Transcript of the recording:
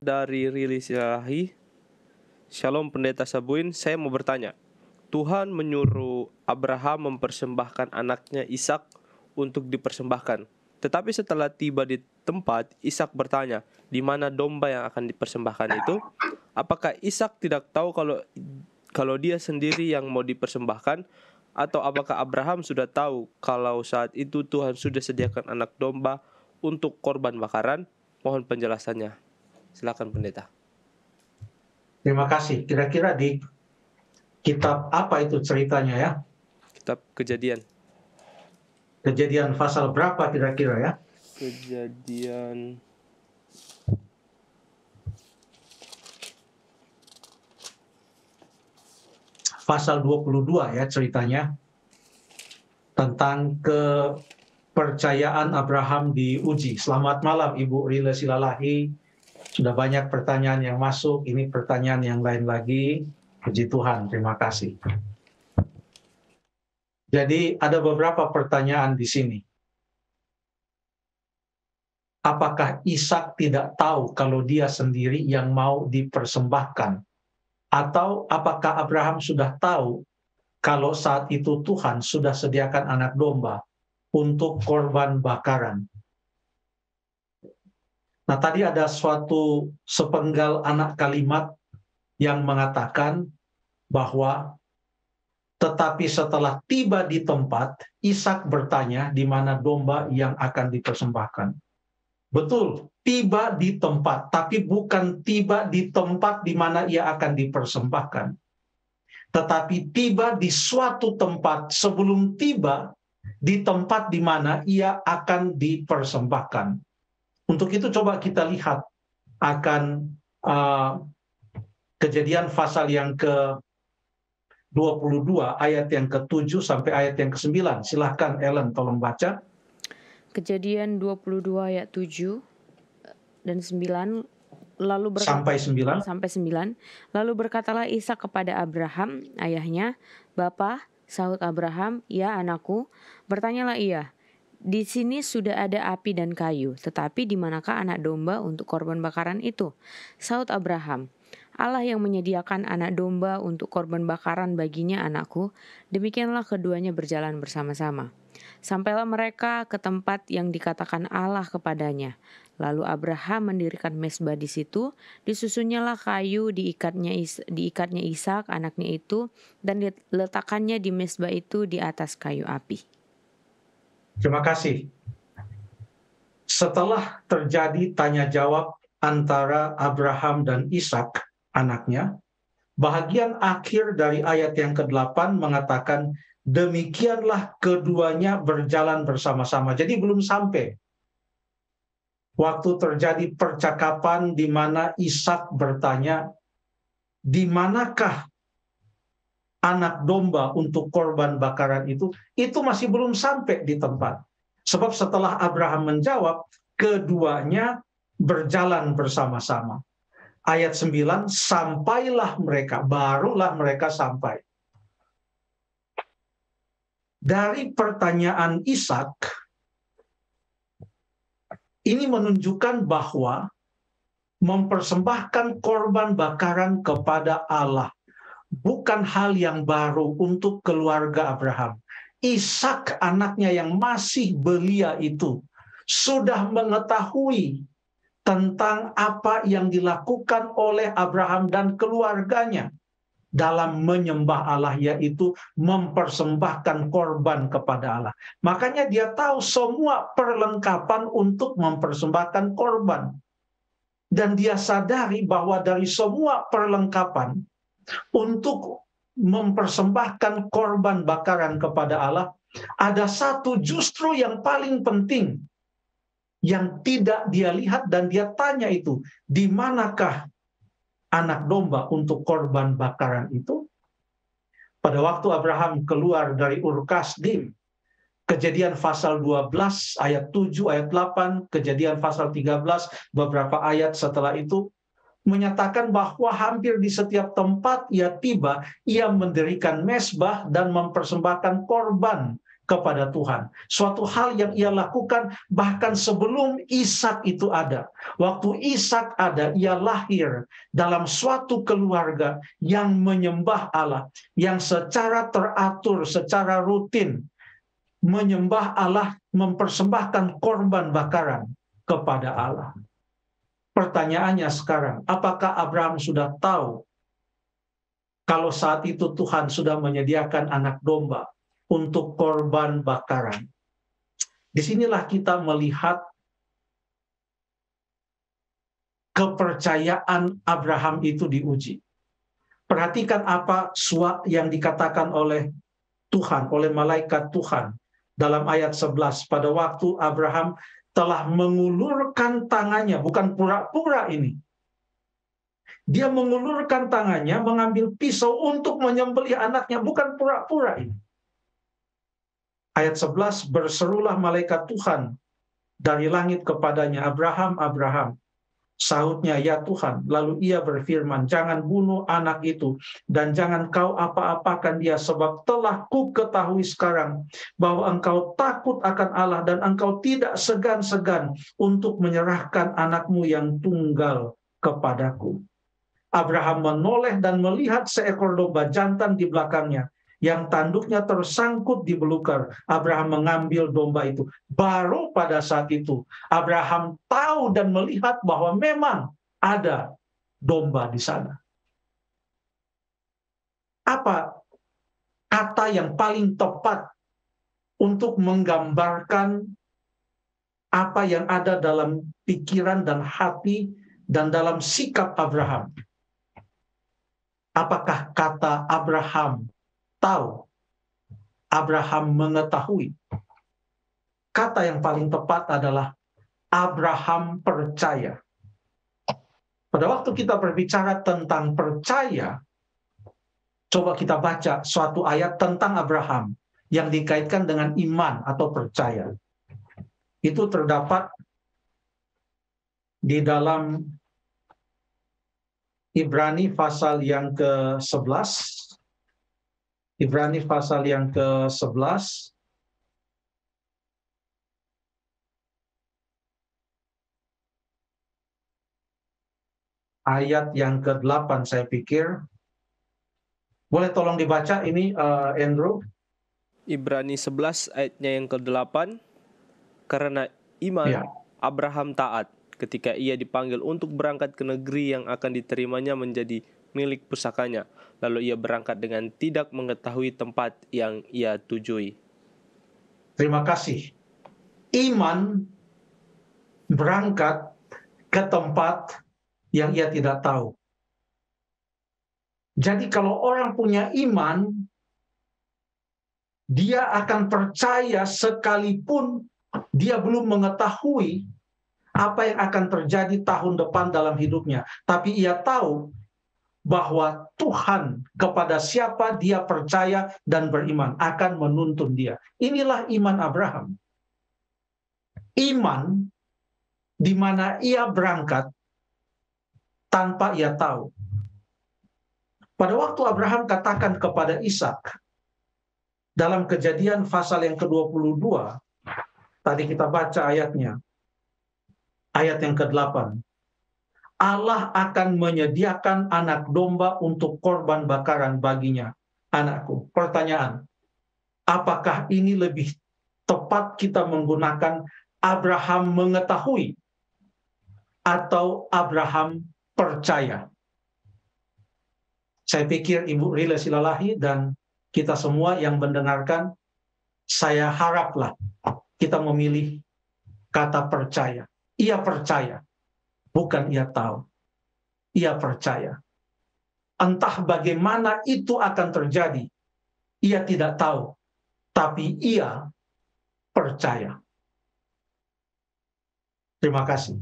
dari Rilis Ilahi. Shalom Pendeta Sabuin, saya mau bertanya. Tuhan menyuruh Abraham mempersembahkan anaknya Ishak untuk dipersembahkan. Tetapi setelah tiba di tempat, Ishak bertanya, di mana domba yang akan dipersembahkan itu? Apakah Ishak tidak tahu kalau dia sendiri yang mau dipersembahkan? Atau apakah Abraham sudah tahu kalau saat itu Tuhan sudah sediakan anak domba untuk korban bakaran? Mohon penjelasannya. Silakan Pendeta. Terima kasih. Kira-kira di kitab apa itu ceritanya ya? Kitab Kejadian. Kejadian pasal berapa kira-kira ya? Kejadian pasal 22 ya ceritanya. Tentang kepercayaan Abraham diuji. Selamat malam Ibu Rila Silalahi. Sudah banyak pertanyaan yang masuk. Ini pertanyaan yang lain lagi. Puji Tuhan, terima kasih. Jadi ada beberapa pertanyaan di sini. Apakah Ishak tidak tahu kalau dia sendiri yang mau dipersembahkan? Atau apakah Abraham sudah tahu kalau saat itu Tuhan sudah sediakan anak domba untuk korban bakaran? Nah, tadi ada suatu sepenggal anak kalimat yang mengatakan bahwa tetapi setelah tiba di tempat, Ishak bertanya di mana domba yang akan dipersembahkan. Betul, tiba di tempat, tapi bukan tiba di tempat di mana ia akan dipersembahkan. Tetapi tiba di suatu tempat sebelum tiba di tempat di mana ia akan dipersembahkan. Untuk itu coba kita lihat akan Kejadian pasal yang ke-22 ayat yang ke-7 sampai ayat yang ke-9. Silahkan Ellen tolong baca. Kejadian 22 ayat 7 dan 9 sampai 9. Lalu berkatalah Ishak kepada Abraham ayahnya, "Bapa," sahut Abraham, "Ya anakku." Bertanyalah ia, "Di sini sudah ada api dan kayu, tetapi di manakah anak domba untuk korban bakaran itu?" Sahut Abraham, "Allah yang menyediakan anak domba untuk korban bakaran baginya anakku." Demikianlah keduanya berjalan bersama-sama. Sampailah mereka ke tempat yang dikatakan Allah kepadanya. Lalu Abraham mendirikan mezbah di situ, disusunnyalah kayu, diikatnya Ishak anaknya itu, dan diletakkannya di mezbah itu di atas kayu api. Terima kasih. Setelah terjadi tanya jawab antara Abraham dan Ishak anaknya, bahagian akhir dari ayat yang ke-8 mengatakan demikianlah keduanya berjalan bersama-sama. Jadi belum sampai waktu terjadi percakapan di mana Ishak bertanya, di manakah anak domba untuk korban bakaran itu masih belum sampai di tempat. Sebab setelah Abraham menjawab, keduanya berjalan bersama-sama. Ayat 9, sampailah mereka, barulah mereka sampai. Dari pertanyaan Ishak, ini menunjukkan bahwa mempersembahkan korban bakaran kepada Allah bukan hal yang baru untuk keluarga Abraham. Ishak anaknya yang masih belia itu sudah mengetahui tentang apa yang dilakukan oleh Abraham dan keluarganya dalam menyembah Allah, yaitu mempersembahkan korban kepada Allah. Makanya dia tahu semua perlengkapan untuk mempersembahkan korban. Dan dia sadari bahwa dari semua perlengkapan untuk mempersembahkan korban bakaran kepada Allah, ada satu justru yang paling penting yang tidak dia lihat dan dia tanya itu, di manakah anak domba untuk korban bakaran itu? Pada waktu Abraham keluar dari Ur Kasdim, Kejadian pasal 12 ayat 7 ayat 8, Kejadian pasal 13 beberapa ayat setelah itu menyatakan bahwa hampir di setiap tempat ia tiba, ia mendirikan mezbah dan mempersembahkan korban kepada Tuhan. Suatu hal yang ia lakukan bahkan sebelum Ishak itu ada. Waktu Ishak ada, ia lahir dalam suatu keluarga yang menyembah Allah, yang secara teratur, secara rutin menyembah Allah, mempersembahkan korban bakaran kepada Allah. Pertanyaannya sekarang, apakah Abraham sudah tahu kalau saat itu Tuhan sudah menyediakan anak domba untuk korban bakaran? Disinilah kita melihat kepercayaan Abraham itu diuji. Perhatikan apa yang dikatakan oleh Tuhan, oleh malaikat Tuhan dalam ayat 11. Pada waktu Abraham telah mengulurkan tangannya, bukan pura-pura ini. Dia mengulurkan tangannya, mengambil pisau untuk menyembelih anaknya, bukan pura-pura ini. Ayat 11, berserulah malaikat Tuhan dari langit kepadanya, Abraham, Abraham. Sahutnya, ya Tuhan. Lalu ia berfirman, jangan bunuh anak itu, dan jangan kau apa-apakan dia, sebab telah ku ketahui sekarang bahwa engkau takut akan Allah, dan engkau tidak segan-segan untuk menyerahkan anakmu yang tunggal kepadaku. Abraham menoleh dan melihat seekor domba jantan di belakangnya, yang tanduknya tersangkut di belukar. Abraham mengambil domba itu. Baru pada saat itu Abraham tahu dan melihat bahwa memang ada domba di sana. Apa kata yang paling tepat untuk menggambarkan apa yang ada dalam pikiran dan hati dan dalam sikap Abraham? Apakah kata Abraham tahu? Abraham mengetahui? Kata yang paling tepat adalah Abraham percaya. Pada waktu kita berbicara tentang percaya, coba kita baca suatu ayat tentang Abraham yang dikaitkan dengan iman atau percaya. Itu terdapat di dalam Ibrani pasal yang ke-11. Ibrani pasal yang ke-11. Ayat yang ke-8 saya pikir. Boleh tolong dibaca ini Andrew? Ibrani 11 ayatnya yang ke-8. Karena iman Ya. Abraham taat ketika ia dipanggil untuk berangkat ke negeri yang akan diterimanya menjadi milik pusakanya. Lalu ia berangkat dengan tidak mengetahui tempat yang ia tujui. Terima kasih. Iman berangkat ke tempat yang ia tidak tahu. Jadi kalau orang punya iman, dia akan percaya sekalipun dia belum mengetahui apa yang akan terjadi tahun depan dalam hidupnya. Tapi ia tahu bahwa Tuhan kepada siapa dia percaya dan beriman akan menuntun dia. Inilah iman Abraham. Iman di mana ia berangkat tanpa ia tahu. Pada waktu Abraham katakan kepada Ishak, dalam Kejadian pasal yang ke-22, tadi kita baca ayatnya, ayat yang ke-8. Allah akan menyediakan anak domba untuk korban bakaran baginya, anakku. Pertanyaan, apakah ini lebih tepat kita menggunakan Abraham mengetahui atau Abraham percaya? Saya pikir Ibu Rila Silalahi dan kita semua yang mendengarkan, saya haraplah kita memilih kata percaya. Ia percaya, bukan ia tahu. Ia percaya. Entah bagaimana itu akan terjadi, ia tidak tahu, tapi ia percaya. Terima kasih.